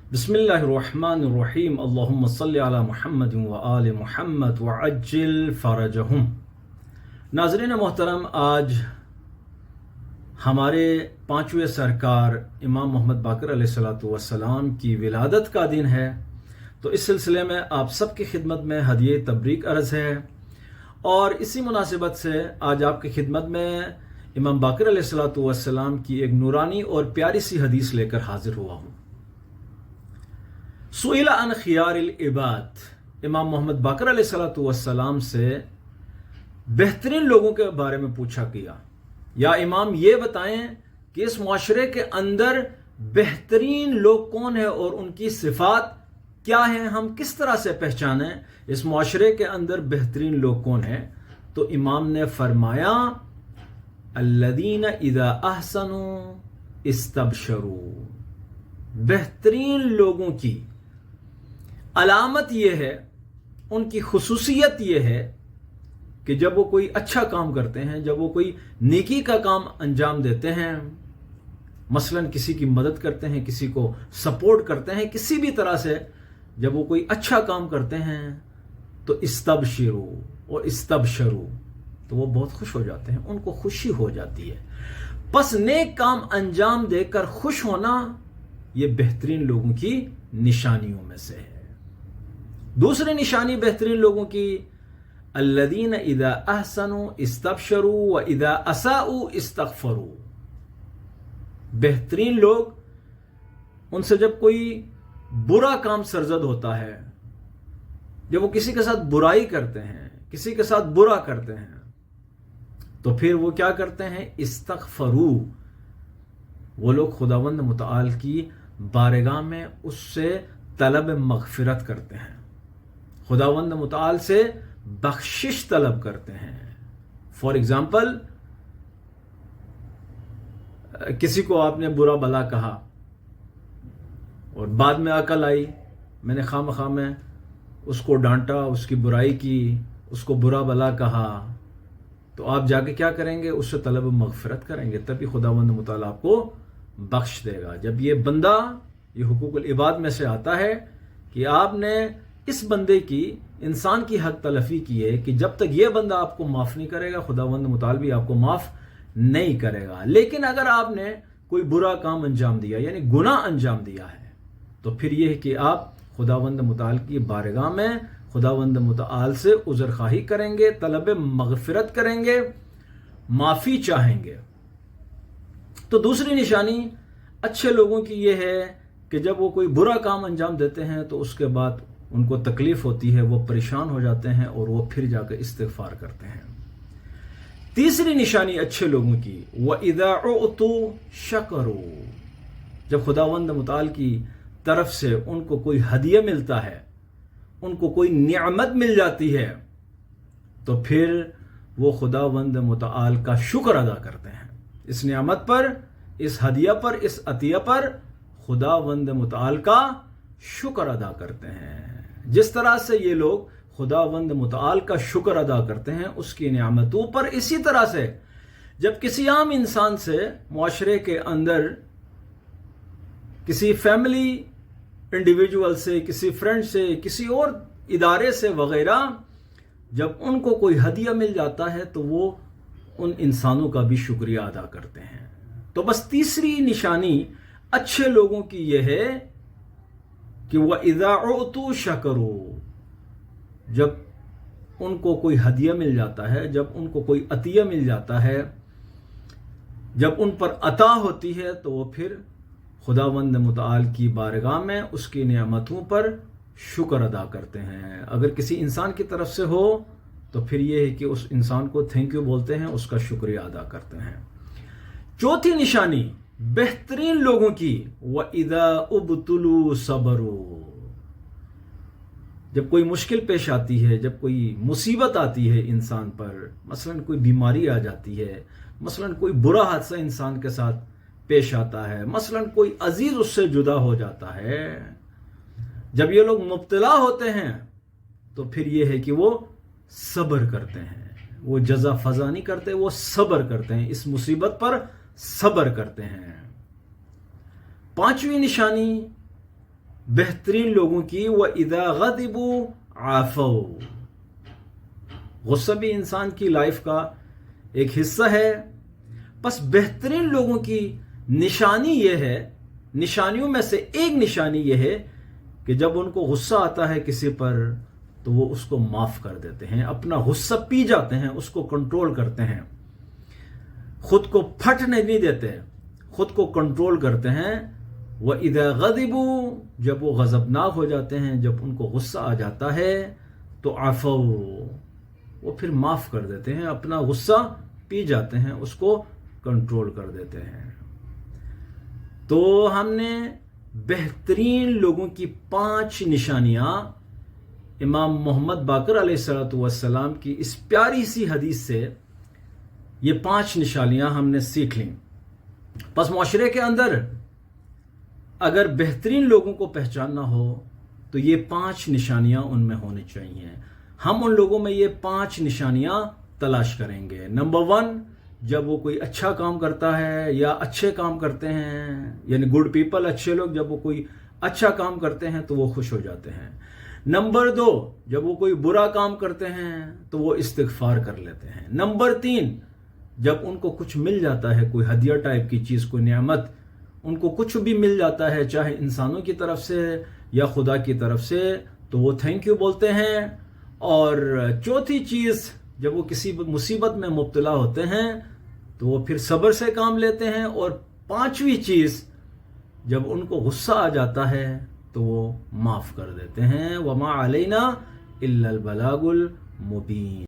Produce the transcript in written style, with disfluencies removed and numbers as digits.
बिस्मिल्लाहिर्रहमानिर्रहीम अल्लाहुम्मा सल्लि अला मुहम्मद व आले मुहम्मद व अज्जिल फरजहुम। नाज़रीन मोहतरम, आज हमारे पांचवें सरकार इमाम मोहम्मद बाक़िर अलैहिस्सलातु वस्सलाम की विलादत का दिन है। तो इस सिलसिले में आप सबकी खिदमत में हदिये तबरीक अर्ज़ है और इसी मुनासिबत से आज आपकी खिदमत में इमाम बाक़िर अलैहिस्सलातु वस्सलाम की एक नूरानी और प्यारी सी हदीस लेकर हाजिर हुआ हूँ। सुइला अन खियारिल इबाद, इमाम मोहम्मद बाक़िर अलैहिस्सलातु वस्सलाम से बेहतरीन लोगों के बारे में पूछा गया, या इमाम ये बताएं कि इस मुआशरे के अंदर बेहतरीन लोग कौन है और उनकी सिफात क्या है, हम किस तरह से पहचानें इस मुआशरे के अंदर बेहतरीन लोग कौन है। तो इमाम ने फरमाया, अल्लदीना इदा अहसनु इस्तबशरू, बेहतरीन लोगों की अलामत यह है, उनकी खुसूसियत यह है कि जब वो कोई अच्छा काम करते हैं, जब वो कोई नेकी का काम अंजाम देते हैं, मसलन किसी की मदद करते हैं, किसी को सपोर्ट करते हैं, किसी भी तरह से जब वो कोई अच्छा काम करते हैं तो इस्तबशिरू और इस्तबशरू, तो वो बहुत खुश हो जाते हैं, उनको खुशी हो जाती है। बस नेक काम अंजाम देकर खुश होना ये बेहतरीन लोगों की निशानियों में से है। दूसरी निशानी बेहतरीन लोगों की, अल्लदीन इदा अहसनु इस्तबशरू व इदा असाउ इस्तगफरू, बेहतरीन लोग उनसे जब कोई बुरा काम सरजद होता है, जब वो किसी के साथ बुराई करते हैं, किसी के साथ बुरा करते हैं, तो फिर वो क्या करते हैं, इस्तगफरू, वो लोग खुदावंद मुतआल की बारगाह में उससे तलब मगफिरत करते हैं, खुदावंद मुतआल से बख्शिश तलब करते हैं। फॉर एग्जाम्पल, किसी को आपने बुरा भला कहा और बाद में अकल आई, मैंने खामखा में उसको डांटा, उसकी बुराई की, उसको बुरा भला कहा, तो आप जाके क्या करेंगे, उससे तलब मगफिरत करेंगे, तभी खुदावंद मुतआल आपको बख्श देगा। जब ये बंदा, ये हुकूकुल इबाद में से आता है कि आपने इस बंदे की, इंसान की हक तलफी की है कि जब तक ये बंदा आपको माफ़ नहीं करेगा, खुदावंद मुतआल भी आपको माफ़ नहीं करेगा। लेकिन अगर आपने कोई बुरा काम अंजाम दिया, यानी गुनाह अंजाम दिया है, तो फिर यह है कि आप खुदावंद मुतआल की बारगाह में खुदावंद मुतआल से उज़र ख़्वाही करेंगे, तलब मगफिरत करेंगे, माफ़ी चाहेंगे। तो दूसरी निशानी अच्छे लोगों की यह है कि जब वो कोई बुरा काम अंजाम देते हैं तो उसके बाद उनको तकलीफ होती है, वो परेशान हो जाते हैं और वो फिर जाकर इस्तिग़फ़ार करते हैं। तीसरी निशानी अच्छे लोगों की, व इज़ा उतू शकरू, जब खुदावंद मुतआल की तरफ से उनको कोई हदिया मिलता है, उनको कोई निअमत मिल जाती है, तो फिर वो खुदावंद मुतआल का शुक्र अदा करते हैं। इस नियामत पर, इस हदिया पर, इस अतिया पर खुदावंद मुतआल का शुक्र अदा करते हैं। जिस तरह से ये लोग खुदावंद मुतआल का शुक्र अदा करते हैं उसकी नियामतों पर, इसी तरह से जब किसी आम इंसान से, मुआशरे के अंदर किसी फैमिली इंडिविजुअल से, किसी फ्रेंड से, किसी और इदारे से वगैरह, जब उनको कोई हदिया मिल जाता है तो वो उन इंसानों का भी शुक्रिया अदा करते हैं। तो बस तीसरी निशानी अच्छे लोगों की यह है कि वह इज़ा उतू शकरू, जब उनको कोई हदिया मिल जाता है, जब उनको कोई अतिया मिल जाता है, जब उन पर अता होती है, तो वो फिर खुदावंद मुतआल की बारगाह में उसकी नियामतों पर शुक्र अदा करते हैं। अगर किसी इंसान की तरफ से हो तो फिर यह है कि उस इंसान को थैंक यू बोलते हैं, उसका शुक्रिया अदा करते हैं। चौथी निशानी बेहतरीन लोगों की, व इज़ा उब्तुलू सबरू, जब कोई मुश्किल पेश आती है, जब कोई मुसीबत आती है इंसान पर, मसलन कोई बीमारी आ जाती है, मसलन कोई बुरा हादसा इंसान के साथ पेश आता है, मसलन कोई अजीज उससे जुदा हो जाता है, जब ये लोग मुब्तला होते हैं तो फिर ये है कि वो सब्र करते हैं, वो जज़ा फज़ा नहीं करते, वो सब्र करते हैं, इस मुसीबत पर सब्र करते हैं। पांचवी निशानी بہترین لوگوں کی وَإِذَا غَضِبُوا عَفَوْا. غصہ بھی انسان کی لائف کا ایک حصہ ہے. بس بہترین لوگوں کی نشانی یہ ہے، نشانیوں میں سے ایک نشانی یہ ہے کہ جب ان کو غصہ آتا ہے کسی پر تو وہ اس کو معاف کر دیتے ہیں، اپنا غصہ پی جاتے ہیں، اس کو کنٹرول کرتے ہیں، خود کو پھٹنے نہیں دیتے، خود کو کنٹرول کرتے ہیں. وَإِذَا غَضِبُوا، جب وہ غضبناک ہو جاتے ہیں، جب ان کو غصہ آ جاتا ہے تو عفوا، وہ پھر معاف کر دیتے ہیں، اپنا غصہ پی جاتے ہیں، اس کو کنٹرول کر دیتے ہیں. تو ہم نے بہترین لوگوں کی 5 نشانیاں امام محمد باقر علیہ السلام کی اس پیاری سی حدیث سے یہ 5 نشانیاں ہم نے سیکھ لیں. پس معاشرے کے اندر اگر بہترین لوگوں کو پہچاننا ہو تو یہ 5 نشانیاں ان میں ہونی چاہیے. ہم ان لوگوں میں یہ 5 نشانیاں تلاش کریں گے. نمبر 1، جب وہ کوئی اچھا کام کرتا ہے یا اچھے کام کرتے ہیں، یعنی گڈ پیپل، اچھے لوگ جب وہ کوئی اچھا کام کرتے ہیں تو وہ خوش ہو جاتے ہیں. نمبر 2، جب وہ کوئی برا کام کرتے ہیں تو وہ استغفار کر لیتے ہیں. نمبر 3، جب ان کو کچھ مل جاتا ہے، کوئی ہدیہ ٹائپ کی چیز، کوئی نعمت، ان کو کچھ بھی مل جاتا ہے چاہے انسانوں کی طرف سے یا خدا کی طرف سے، تو وہ تھینک یو بولتے ہیں. اور چوتھی چیز، جب وہ کسی مصیبت میں مبتلا ہوتے ہیں تو وہ پھر صبر سے کام لیتے ہیں. اور 5ویں چیز، جب ان کو غصہ آ جاتا ہے تو وہ معاف کر دیتے ہیں. وَمَا عَلَيْنَا إِلَّا الْبَلَاغُ الْمُبِينُ.